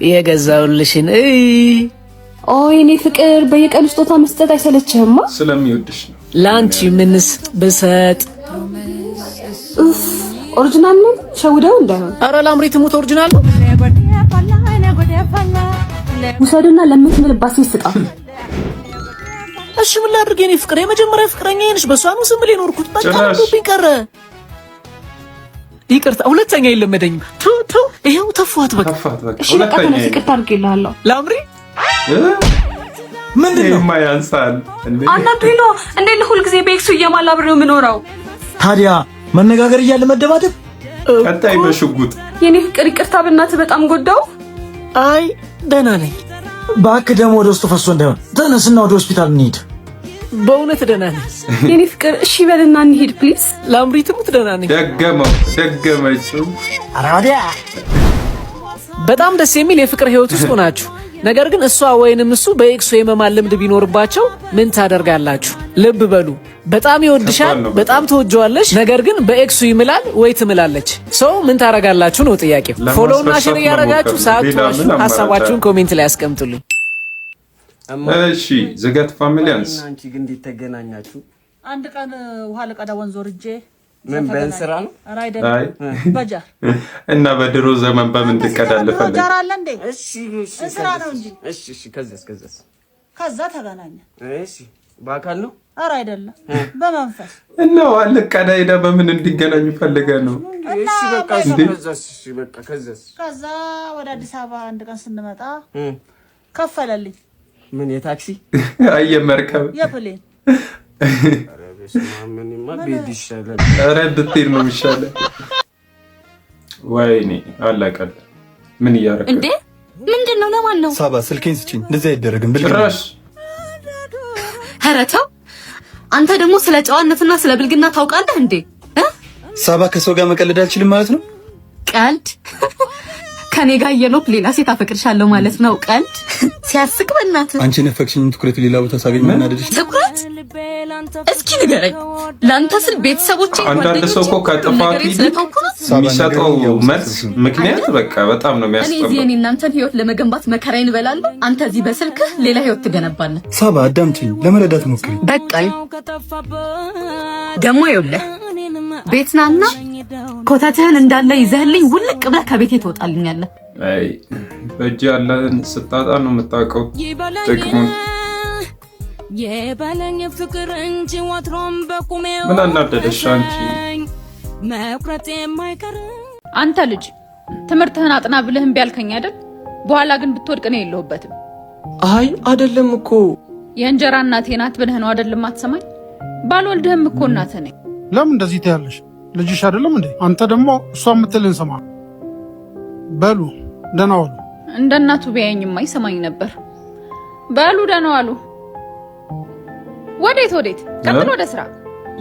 የገዛውልሽን የኔ ፍቅር በየቀኑ ስጦታ መስጠት አይሰለችህማ? ስለሚወድሽ ነው። ላንቺ ምንስ ብሰጥ? ኦሪጂናል ነው ሸውደው እንዳይሆን። ኧረ ላምሪ ትሙት ኦሪጂናል ነው። ውሰድና ለምትምልባት ሴት ስጣ። እሺ ምን ላድርግ የኔ ፍቅር? የመጀመሪያ ፍቅረኛዬ ነሽ። በሷ ነው ዝም ብለህ ኖርኩት። በቃ ልብኝ ቀረ። ይቅርታ ሁለተኛ አይለመደኝም። ቱ ይሄው ተፋት በቃ። እሺ በቃ ተነስ፣ ይቅርታ አድርጌልሃለሁ። ላምሪ ምንድነው የማያንሳል እንዴ? አናዱኝ ነው እንዴ? ለሁሉ ጊዜ በኤክሱ እየማላብረው የምኖረው ታዲያ መነጋገር እያለ መደባደብ ቀጣይ በሽጉጥ። የኔ ፍቅር ይቅርታ በእናትህ በጣም ጎዳው። አይ ደህና ነኝ። እባክህ ደግሞ ወደ ውስጥ ፈሶ እንዳይሆን ተነስና ወደ ሆስፒታል እንሂድ። በእውነት ደህና ነኝ የኔ ፍቅር። እሺ በልና እንሂድ ፕሊዝ። ላምሪ ትሙት ደህና ነኝ። ደገመችው። አራዲያ በጣም ደስ የሚል የፍቅር ህይወት ውስጥ ናችሁ። ነገር ግን እሷ ወይንም እሱ በኤክሱ የመማል ልምድ ቢኖርባቸው ምን ታደርጋላችሁ? ልብ በሉ። በጣም ይወድሻል፣ በጣም ትወጂዋለሽ። ነገር ግን በኤክሱ ይምላል ወይ ትምላለች። ሰው ምን ታደርጋላችሁ ነው ጥያቄው። ፎሎውና ሼር ያደረጋችሁ ሳትዋሹ ሀሳባችሁን ኮሜንት ላይ አስቀምጡልኝ። እሺ ዘገት ፋሚሊያንስ አንቺ ግን እንዴት ተገናኛችሁ? አንድ ቀን ውሃ ለቀዳ ወንዝ ወርጄ ምን በእንስራ ነው? ኧረ አይደለም በጃር እና በድሮ ዘመን በምን ትቀዳለፈ? በጃር አለ እንዴ? እሺ እንስራ ነው እንጂ። እሺ ከዛ ተገናኘ። እሺ በአካል ነው? ኧረ አይደለም በመንፈስ። እና ዋልቀዳ ሄዳ በምን እንዲገናኙ ፈልገ ነው? እሺ በቃ ከዛ ወደ አዲስ አበባ አንድ ቀን ስንመጣ ከፈለልኝ። ምን የታክሲ አየመርከብ የፕሌን ኧረ ብትሄድ ነው የሚሻለው። ወይኔ አላቀል ምን እያደረገ እንዴ? ምንድነው? ለማን ነው? ሳባ ስልኬን ስጪኝ። እንደዚህ አይደረግም ብልግና። ጭራሽ ኧረ ተው አንተ ደግሞ ስለ ጨዋነትና ስለ ብልግና ታውቃለህ እንዴ? ሳባ ከሰው ጋር መቀለድ አልችልም ማለት ነው? ቀልድ ከኔ ጋር እየኖርክ ሌላ ሴት አፈቅርሻለሁ ማለት ነው? ቀልድ ሲያስቅ። በእናትህ አንቺ ነፈክሽኝ ትኩረት ሌላ ቦታ ሳገኝ መናደድሽ ትኩረት? እስኪ ንገረኝ። ለአንተ ስል ቤተሰቦቼ አንዳንድ ሰው እኮ ከጥፋት የሚሰጠው መልስ ምክንያት በቃ በጣም ነው የሚያስጠላው። እኔ እናንተን ህይወት ለመገንባት መከራዬን እበላለሁ። አንተ እዚህ በስልክህ ሌላ ህይወት ትገነባለህ። ሳባ አዳምጪኝ፣ ለመረዳት ሞክሪ። በቃኝ። ደግሞ ይኸውልህ ቤትናና ኮተትህን እንዳለ ይዘህልኝ ውልቅ ብለህ ከቤቴ ትወጣልኛለህ። አይ በእጅ ያለን ስታጣ ነው የምታውቀው ጥቅሙን። የባለኝ ፍቅር እንጂ ወትሮም በቁሜ ምን አናደደሽ አንቺ? መቁረጥ የማይቀር አንተ ልጅ ትምህርትህን አጥና ብለህ እምቢ አልከኝ አይደል? በኋላ ግን ብትወድቅ ነው የለሁበትም። አይ አይደለም እኮ የእንጀራ እናቴ ናት ብለህ ነው አይደለም አትሰማኝ? ባልወልድህም እኮ እናትህ ነኝ። ለምን እንደዚህ ትያለሽ? ልጅሽ አይደለም እንዴ? አንተ ደግሞ እሷ የምትልን ስማ። በሉ ደህና ዋሉ። እንደ እናቱ ቢያየኝማ ይሰማኝ ነበር። በሉ ደህና ዋሉ። ወዴት? ቀጥል ወደ ስራ።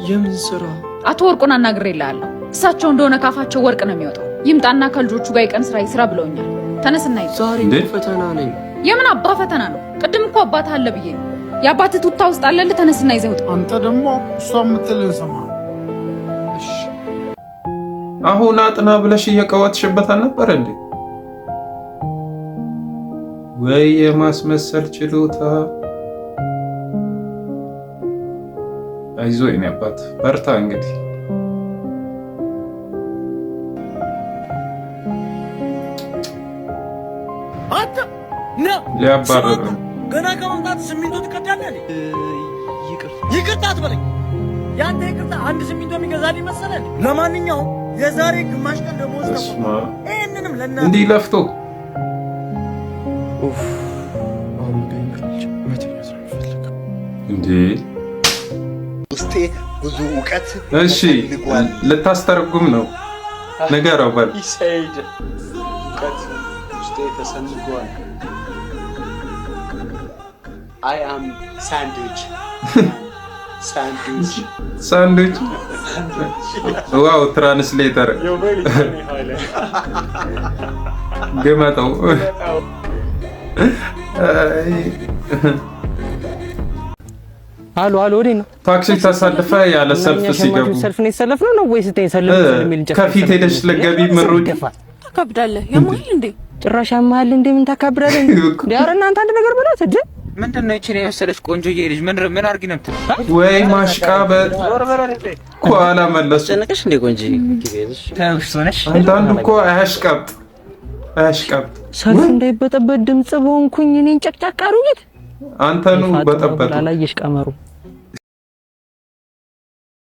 የምን ስራ? አቶ ወርቁን አናግሬልሃለሁ። እሳቸው እንደሆነ ካፋቸው ወርቅ ነው የሚወጣው። ይምጣና ከልጆቹ ጋር የቀን ስራ ይስራ ብለውኛል። ተነስና ይዘው። ዛሬ ፈተና ነኝ። የምን አባ ፈተና ነው? ቅድም እኮ አባትህ አለ ብዬ ነው። የአባትህ ቱታ ውስጥ አለልህ። ተነስና ይዘው። አንተ ደግሞ እሷ የምትልን ስማ። አሁን አጥና ብለሽ እየቀወጥሽበት አልነበር እንዴ? ወይ የማስመሰል ችሎታ። አይዞህ የኔ አባት በርታ። እንግዲህ አንተ ነው ሊያባረር ነው። ገና ከመምጣት ሲሚንቶ ትቀዳለህ። ይቅርታ አትበለኝ። ያንተ ይቅርታ አንድ ሲሚንቶ የሚገዛልኝ መሰለህ? ለማንኛውም የዛሬ ግማሽ ቀን ደሞዝ ነው። እነንም ለእናትህ እንዲህ ለፍቶ እንዴ ውስጤ ብዙ እውቀት። እሺ ልታስተረጉም ነው ነገር አባል ይሰይድ እውቀት ውስጤ ተሰንጓል። አይ አም ሳንድዊች ሳንድዊች። ዋው ትራንስሌተር ገመጠው። አሎ ወዴት ነው? ታክሲ ተሰልፈ ያለ ሰልፍ ሲገቡ ሰልፍ ነው የተሰለፍነው ነው ወይስ ተሰልፈ የሚል ጨፍ ከፊት ሄደሽ ለገቢ ምሩጭ ታካብዳለህ? ያማል እንዴ? ጭራሽ ያማል እንዴ? ምን ታካብዳለህ እንዴ? ኧረ እናንተ አንድ ነገር በላት እንዴ። ምንድነው እቺ ነው የመሰለች ቆንጆዬ ልጅ ምን አርጊ ነው የምትለው? ወይ ማሽቃበጥ ኳላ መለሱ ጨነቀሽ እንዴ ቆንጆዬ? ታውሽ ሆነሽ አንዳንዱ እኮ አያሽቃብጥ ሰልፍ እንዳይበጠበጥ ድምጽ በሆንኩኝ እኔን ጨቅጫቃ አሩኝት አንተኑ በጠበጡ አላየሽ ቀመሩ